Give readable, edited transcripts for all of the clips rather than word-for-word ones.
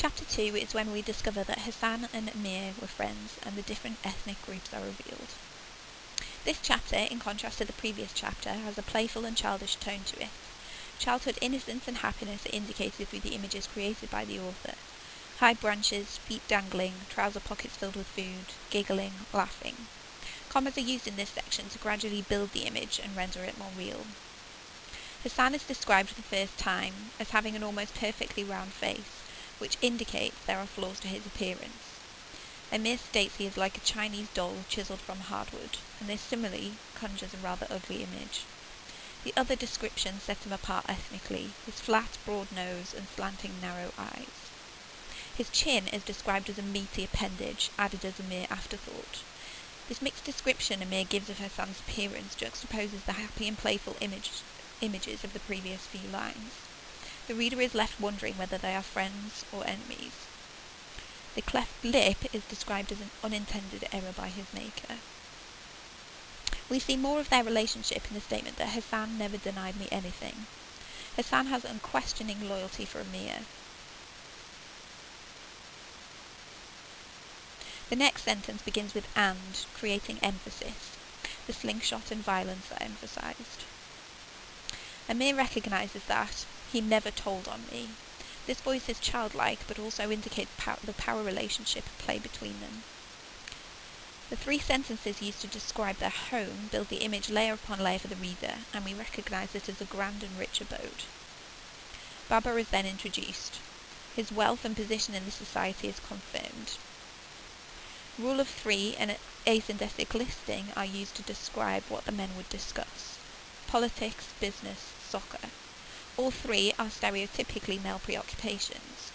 Chapter 2 is when we discover that Hassan and Amir were friends and the different ethnic groups are revealed. This chapter, in contrast to the previous chapter, has a playful and childish tone to it. Childhood innocence and happiness are indicated through the images created by the author. High branches, feet dangling, trouser pockets filled with food, giggling, laughing. Commas are used in this section to gradually build the image and render it more real. Hassan is described for the first time as having an almost perfectly round face, which indicates there are flaws to his appearance. Amir states he is like a Chinese doll chiselled from hardwood, and this similarly conjures a rather ugly image. The other descriptions set him apart ethnically, his flat, broad nose and slanting, narrow eyes. His chin is described as a meaty appendage, added as a mere afterthought. This mixed description Amir gives of Hassan's appearance juxtaposes the happy and playful images of the previous few lines. The reader is left wondering whether they are friends or enemies. The cleft lip is described as an unintended error by his maker. We see more of their relationship in the statement that Hassan never denied me anything. Hassan has unquestioning loyalty for Amir. The next sentence begins with "and," creating emphasis. The slingshot and violence are emphasized. Amir recognizes that he never told on me. This voice is childlike, but also indicates the power relationship at play between them. The three sentences used to describe their home build the image layer upon layer for the reader, and we recognize it as a grand and rich abode. Baba is then introduced. His wealth and position in the society is confirmed. Rule of 3 and asyndetic listing are used to describe what the men would discuss: politics, business, soccer. All three are stereotypically male preoccupations.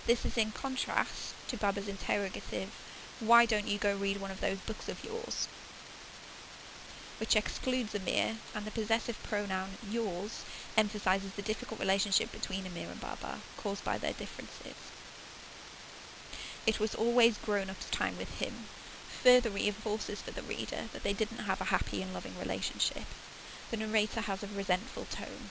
This is in contrast to Baba's interrogative, "Why don't you go read one of those books of yours?" which excludes Amir, and the possessive pronoun yours emphasizes the difficult relationship between Amir and Baba, caused by their differences. "It was always grown-ups' time with him," further reinforces for the reader that they didn't have a happy and loving relationship. The narrator has a resentful tone.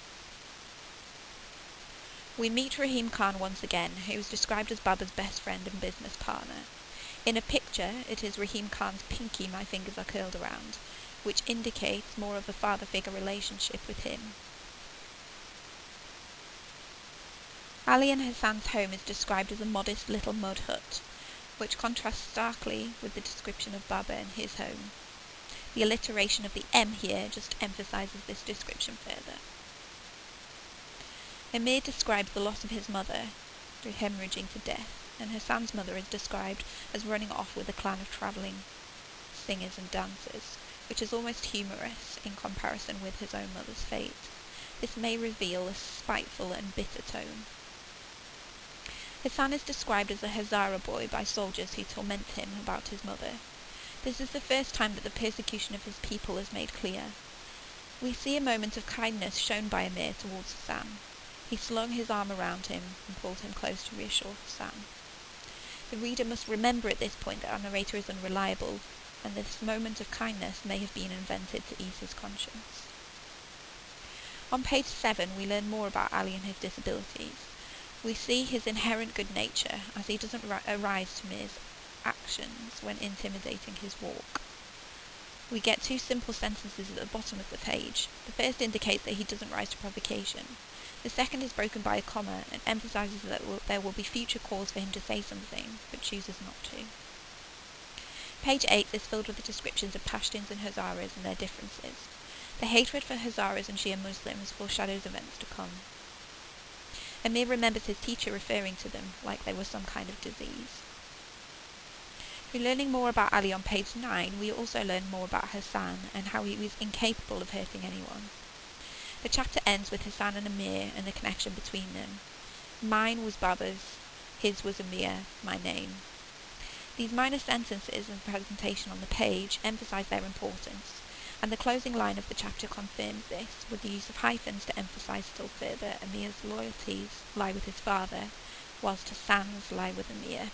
We meet Rahim Khan once again, who is described as Baba's best friend and business partner. In a picture, it is Rahim Khan's pinky "my fingers are curled around," which indicates more of a father-figure relationship with him. Ali and Hassan's home is described as a modest little mud hut, which contrasts starkly with the description of Baba and his home. The alliteration of the M here just emphasizes this description further. Amir describes the loss of his mother through hemorrhaging to death, and Hassan's mother is described as running off with a clan of travelling singers and dancers, which is almost humorous in comparison with his own mother's fate. This may reveal a spiteful and bitter tone. Hassan is described as a Hazara boy by soldiers who torment him about his mother. This is the first time that the persecution of his people is made clear. We see a moment of kindness shown by Amir towards Hassan. He slung his arm around him and pulled him close to reassure Hassan. The reader must remember at this point that our narrator is unreliable, and this moment of kindness may have been invented to ease his conscience. On page 7 we learn more about Ali and his disabilities. We see his inherent good nature, as he doesn't arise to Amir's actions when intimidating his walk. We get two simple sentences at the bottom of the page. The first indicates that he doesn't rise to provocation. The second is broken by a comma and emphasizes that there will be future calls for him to say something, but chooses not to. Page 8 is filled with the descriptions of Pashtuns and Hazaras and their differences. The hatred for Hazaras and Shia Muslims foreshadows events to come. Amir remembers his teacher referring to them like they were some kind of disease. Through learning more about Ali on page 9, we also learn more about Hassan and how he was incapable of hurting anyone. The chapter ends with Hassan and Amir and the connection between them. Mine was Baba's, his was Amir, my name. These minor sentences and presentation on the page emphasize their importance, and the closing line of the chapter confirms this, with the use of hyphens to emphasize still further Amir's loyalties lie with his father, whilst Hassan's lie with Amir.